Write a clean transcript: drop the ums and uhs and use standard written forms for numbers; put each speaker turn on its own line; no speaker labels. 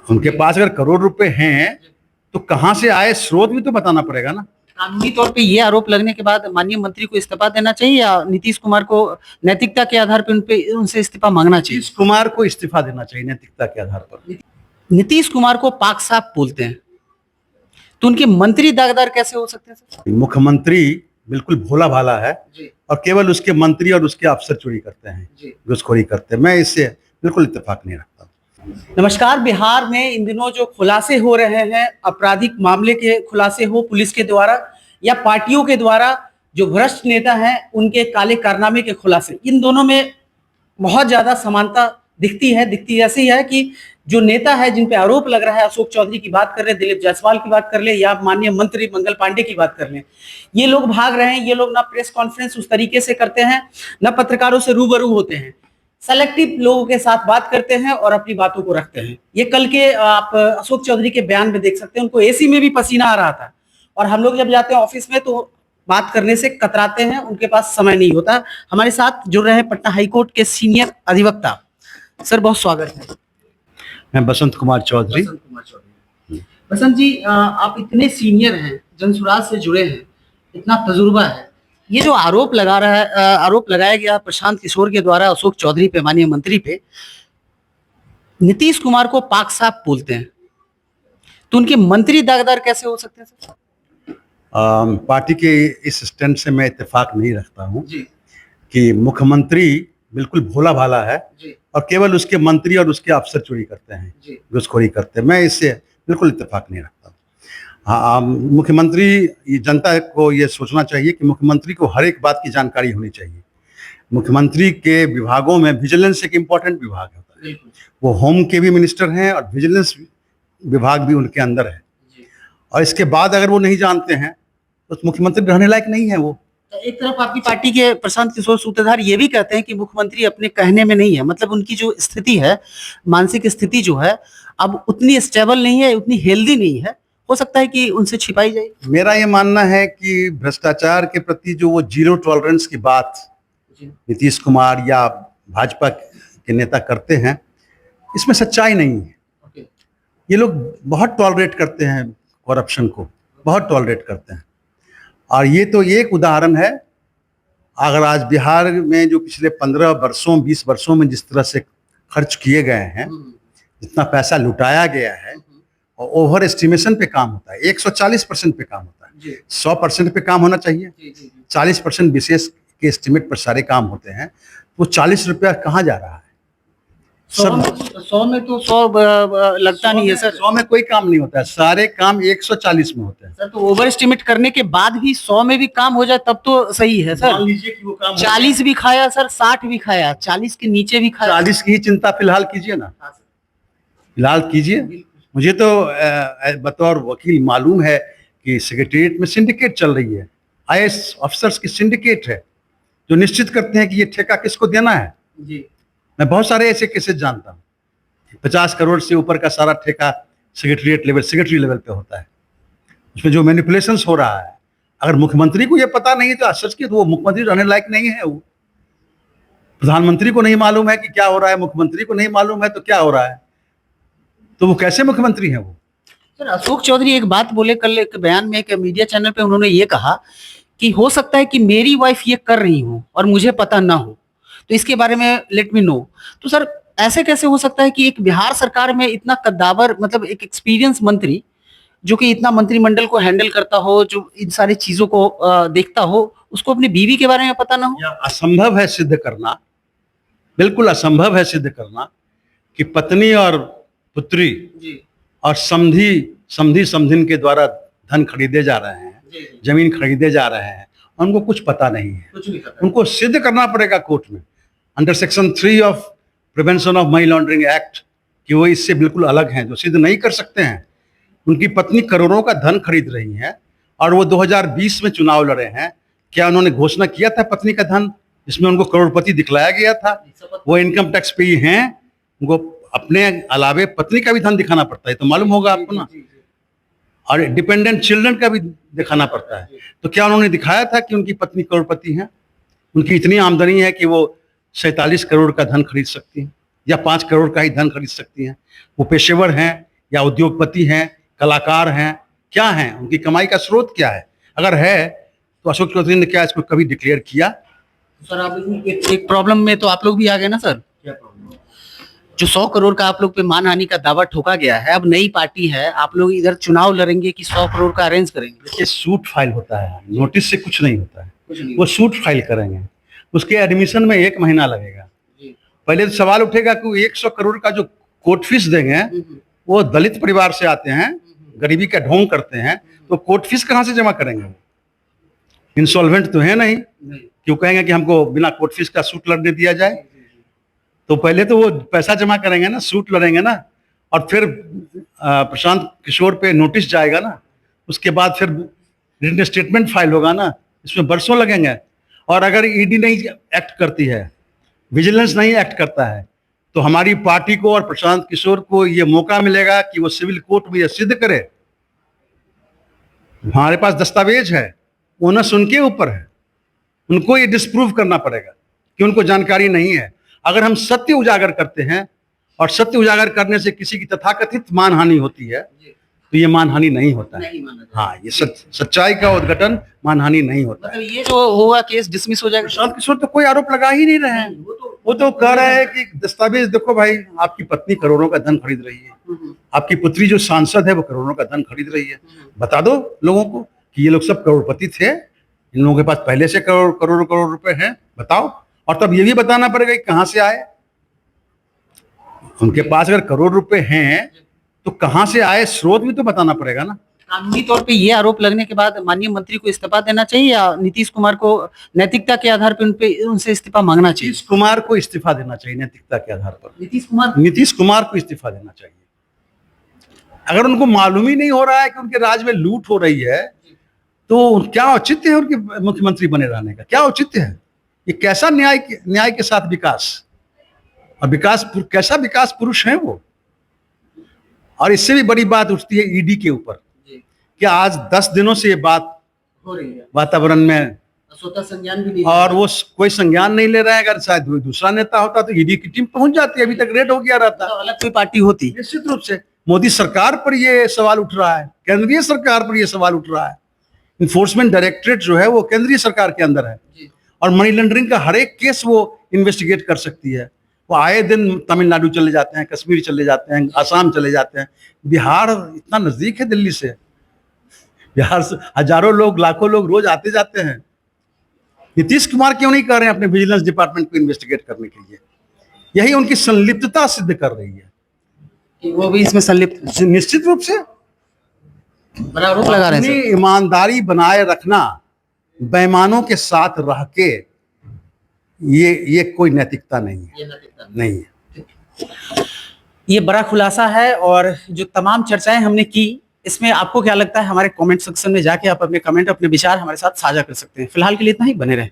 उनके पास अगर करोड़ रुपए हैं तो कहां से आए, स्रोत भी तो बताना पड़ेगा ना।
कानूनी तौर पे ये आरोप लगने के बाद माननीय मंत्री को इस्तीफा देना चाहिए या नीतीश कुमार को नैतिकता के आधार पर उनसे इस्तीफा मांगना चाहिए?
नीतीश कुमार को इस्तीफा देना चाहिए नैतिकता के आधार पर।
नीतीश कुमार को पाक साफ बोलते हैं, तो उनके मंत्री दागदार कैसे हो सकते हैं सर?
मुख्यमंत्री बिल्कुल भोला भाला है और केवल उसके मंत्री और उसके अफसर चोरी करते हैं, घुसखोरी करते हैं। मैं इससे बिल्कुल इत्तेफाक नहीं रखता।
नमस्कार। बिहार में इन दिनों जो खुलासे हो रहे हैं, आपराधिक मामले के खुलासे हो पुलिस के द्वारा या पार्टियों के द्वारा, जो भ्रष्ट नेता हैं उनके काले कारनामे के खुलासे, इन दोनों में बहुत ज्यादा समानता दिखती ऐसी है कि जो नेता है जिन पे आरोप लग रहा है, अशोक चौधरी की बात कर ले, दिलीप जायसवाल की बात कर ले या माननीय मंत्री मंगल पांडे की बात कर ले, ये लोग भाग रहे हैं। ये लोग ना प्रेस कॉन्फ्रेंस उस तरीके से करते हैं, ना पत्रकारों से रूबरू होते हैं, सेलेक्टिव लोगों के साथ बात करते हैं और अपनी बातों को रखते हैं। ये कल के आप अशोक चौधरी के बयान में देख सकते हैं, उनको एसी में भी पसीना आ रहा था और हम लोग जब जाते हैं ऑफिस में तो बात करने से कतराते हैं, उनके पास समय नहीं होता। हमारे साथ जुड़ रहे हैं पटना हाईकोर्ट के सीनियर अधिवक्ता। सर बहुत स्वागत है।
मैं बसंत कुमार चौधरी।
बसंत जी, आप इतने सीनियर हैं, जनसुराज से जुड़े हैं, इतना तजुर्बा है, ये जो आरोप लगाया गया प्रशांत किशोर के द्वारा अशोक चौधरी पे, माननीय मंत्री पे, नीतीश कुमार को पाक साफ बोलते हैं, तो उनके मंत्री दागदार कैसे हो सकते हैं सर?
पार्टी के इस स्टैंड से मैं इत्तेफाक नहीं रखता हूं कि मुख्यमंत्री बिल्कुल भोला भाला है और केवल उसके मंत्री और उसके अफसर चोरी करते हैं, घुसखोरी करते हैं। मैं इससे बिल्कुल इत्तेफाक नहीं रखता। हाँ, मुख्यमंत्री, ये जनता को ये सोचना चाहिए कि मुख्यमंत्री को हर एक बात की जानकारी होनी चाहिए। मुख्यमंत्री के विभागों में विजिलेंस एक इम्पोर्टेंट विभाग होता है, वो होम के भी मिनिस्टर हैं और विजिलेंस विभाग भी उनके अंदर है। और इसके बाद अगर वो नहीं जानते हैं तो मुख्यमंत्री रहने लायक नहीं है वो।
एक तरफ आपकी पार्टी के प्रशांत किशोर सूत्रधार ये भी कहते हैं कि मुख्यमंत्री अपने कहने में नहीं है, मतलब उनकी जो स्थिति है, मानसिक स्थिति जो है, अब उतनी स्टेबल नहीं है, उतनी हेल्दी नहीं है, हो सकता है कि उनसे छिपाई जाए।
मेरा ये मानना है कि भ्रष्टाचार के प्रति जो वो जीरो टॉलरेंस की बात नीतीश कुमार या भाजपा के नेता करते हैं, इसमें सच्चाई नहीं है। ये लोग बहुत टॉलरेट करते हैं, करप्शन को बहुत टॉलरेट करते हैं। और ये तो एक उदाहरण है। अगर आज बिहार में जो पिछले 15 वर्षों 20 वर्षों में जिस तरह से खर्च किए गए हैं, जितना पैसा लुटाया गया है, और ओवर एस्टिमेशन पे काम होता है, 140% पे काम होता है। 100% पे काम होना चाहिए, 40% विशेष के एस्टिमेट पर सारे काम होते हैं। वो 40 रुपया कहाँ जा रहा है?
100 में तो 100 लगता नहीं है सर।
100 में कोई काम नहीं होता है, सारे काम 140 में होते हैं
सर। तो ओवर एस्टिमेट करने के बाद भी 100 में भी काम हो जाए तब तो सही है सर।
मान लीजिए कि वो काम
40 भी खाया सर, 60 भी खाया, 40 के नीचे भी खाया।
40 की ही चिंता फिलहाल कीजिए ना, फिलहाल कीजिए। मुझे तो बतौर वकील मालूम है कि सेक्रेटेरिएट में सिंडिकेट चल रही है, आईएएस अफसर्स की सिंडिकेट है जो निश्चित करते हैं कि ये ठेका किसको देना है। मैं बहुत सारे ऐसे केसेस जानता हूँ। 50 करोड़ से ऊपर का सारा ठेका सेक्रेटरी लेवल पे होता है। उसमें जो मैनिपुलेशंस हो रहा है, अगर मुख्यमंत्री को ये पता नहीं तो सच की तो वो मुख्यमंत्री रहने लायक नहीं है। वो प्रधानमंत्री को नहीं मालूम है कि क्या हो रहा है, मुख्यमंत्री को नहीं मालूम है तो क्या हो रहा है, तो वो कैसे मुख्यमंत्री है? वो
सर अशोक चौधरी एक बात बोले कल एक बयान में, एक मीडिया चैनल पे उन्होंने ये कहा कि हो सकता है कि मेरी वाइफ ये कर रही हो और मुझे पता ना हो, तो इसके बारे में लेट मी नो। तो सर ऐसे कैसे हो सकता है कि एक बिहार सरकार में इतना कद्दावर, मतलब एक एक्सपीरियंस मंत्री जो कि इतना मंत्रिमंडल को हैंडल करता हो, जो इन सारी चीजों को देखता हो, उसको अपनी बीवी के बारे में पता ना हो?
असंभव है सिद्ध करना, बिल्कुल असंभव है सिद्ध करना कि पत्नी और पुत्री और समधिन के द्वारा धन खरीदे जा रहे हैं, जमीन खरीदे जा रहे हैं, उनको कुछ पता नहीं है। उनको सिद्ध करना पड़ेगा कोर्ट में under section 3 of prevention of money laundering act कि वो इससे बिल्कुल अलग हैं, जो सिद्ध नहीं कर सकते हैं। उनकी पत्नी करोड़ों का धन खरीद रही है और वो 2020 में चुनाव लड़े हैं। क्या उन्होंने घोषणा किया था पत्नी का धन जिसमें उनको करोड़पति दिखलाया गया था? वो इनकम टैक्स पेई हैं, उनको अपने अलावे पत्नी का भी धन दिखाना पड़ता है, तो मालूम होगा आपको ना। और डिपेंडेंट चिल्ड्रन का भी दिखाना पड़ता है। तो क्या उन्होंने दिखाया था कि उनकी पत्नी करोड़पति हैं? उनकी इतनी आमदनी है कि वो 47 करोड़ का धन खरीद सकती हैं या 5 करोड़ का ही धन खरीद सकती हैं। वो पेशेवर हैं, या उद्योगपति हैं, कलाकार हैं, क्या हैं, उनकी कमाई का स्रोत क्या है? अगर है तो अशोक चौधरी ने क्या इसको कभी डिक्लेयर किया?
सर आप एक प्रॉब्लम में तो आप लोग भी आ गए ना सर।
क्या प्रॉब्लम?
जो 100 करोड़ का आप लोग पे मानहानि का दावा ठोका गया है, अब नई पार्टी है, आप लोग इधर चुनाव लड़ेंगे कि 100 करोड़ का अरेंज करेंगे?
देखिए, सूट फाइल होता है, नोटिस से कुछ नहीं होता है।
कुछ नहीं।
वो सूट फाइल करेंगे, उसके एडमिशन में 1 महीना लगेगा।
जी।
पहले तो सवाल उठेगा कि 100 करोड़ का जो कोर्ट फीस देंगे वो दलित परिवार से आते हैं, गरीबी का ढोंग करते हैं, तो कोर्ट फीस कहाँ से जमा करेंगे? वो इंसॉल्वेंट तो है नहीं, क्यों कहेंगे कि हमको बिना कोर्ट फीस का सूट लड़ने दिया जाए? तो पहले तो वो पैसा जमा करेंगे ना, सूट लड़ेंगे ना, और फिर प्रशांत किशोर पे नोटिस जाएगा ना, उसके बाद फिर रिटन स्टेटमेंट फाइल होगा ना, इसमें बरसों लगेंगे। और अगर ईडी नहीं एक्ट करती है, विजिलेंस नहीं एक्ट करता है, तो हमारी पार्टी को और प्रशांत किशोर को ये मौका मिलेगा कि वो सिविल कोर्ट में ये सिद्ध करे। हमारे पास दस्तावेज है, ओनस उनके ऊपर है, उनको ये डिस्प्रूव करना पड़ेगा कि उनको जानकारी नहीं है। अगर हम सत्य उजागर करते हैं और सत्य उजागर करने से किसी की तथाकथित मानहानि होती है, तो ये मानहानि नहीं होता है। हाँ, ये सच्चाई का उद्घाटन मानहानि नहीं होता है।
मतलब ये जो होगा केस डिसमिस हो जाएगा?
प्रशांत किशोर तो कोई आरोप लगा ही नहीं रहे हैं। वो तो कह रहे हैं कि दस्तावेज देखो भाई, आपकी पत्नी करोड़ों का धन खरीद रही है, आपकी पुत्री जो सांसद है वो करोड़ों का धन खरीद रही है। बता दो लोगों को कि ये लोग सब करोड़पति थे, इन लोगों के पास पहले से करोड़ रुपए हैं, बताओ। और तब ये भी बताना पड़ेगा कि कहाँ से आए। उनके पास अगर करोड़ रुपए हैं तो कहाँ से आए, स्रोत भी तो बताना पड़ेगा ना।
कानूनी तौर पे ये आरोप लगने के बाद माननीय मंत्री को इस्तीफा देना चाहिए या नीतीश कुमार को नैतिकता के आधार पर उनसे इस्तीफा मांगना चाहिए?
नीतीश कुमार को इस्तीफा देना चाहिए नैतिकता के आधार पर।
नीतीश कुमार
को इस्तीफा देना चाहिए। अगर उनको मालूम ही नहीं हो रहा है कि उनके राज्य में लूट हो रही है, तो क्या औचित्य है उनके मुख्यमंत्री बने रहने का? क्या औचित्य है? ये कैसा न्याय के साथ विकास, और कैसा विकास पुरुष है वो? और इससे भी बड़ी बात उठती है ईडी के ऊपर कि आज 10 दिनों से ये बात
हो रही है,
वातावरण में
स्वतः संज्ञान भी नहीं,
और वो कोई संज्ञान नहीं ले रहा है। अगर शायद दूसरा नेता होता तो ईडी की टीम पहुंच जाती, अभी तक रेड हो गया रहता,
तो अलग कोई पार्टी होती।
निश्चित रूप से मोदी सरकार पर ये सवाल उठ रहा है, केंद्रीय सरकार पर ये सवाल उठ रहा है। इन्फोर्समेंट डायरेक्टरेट जो है वो केंद्रीय सरकार के अंदर है, और मनी लॉन्ड्रिंग का हर एक केस वो इन्वेस्टिगेट कर सकती है। वो आए दिन तमिलनाडु चले जाते हैं, कश्मीर चले जाते हैं, आसाम चले जाते हैं। बिहार इतना नजदीक है दिल्ली से, बिहार से हजारों लोग, लाखों लोग रोज आते जाते हैं। नीतीश कुमार क्यों नहीं कर रहे हैं अपने विजिलेंस डिपार्टमेंट को इन्वेस्टिगेट करने के लिए? यही उनकी संलिप्तता सिद्ध कर रही है
कि वो भी इसमें संलिप्त।
निश्चित रूप से
बड़ा आरोप लगा रहे हैं
अपनी ईमानदारी बनाए रखना, बेईमानों के साथ रह के, ये कोई नैतिकता नहीं है, नहीं है।
ये बड़ा खुलासा है, और जो तमाम चर्चाएं हमने की, इसमें आपको क्या लगता है? हमारे कमेंट सेक्शन में जाके आप अपने कमेंट, अपने विचार हमारे साथ साझा कर सकते हैं। फिलहाल के लिए इतना ही, बने रहें।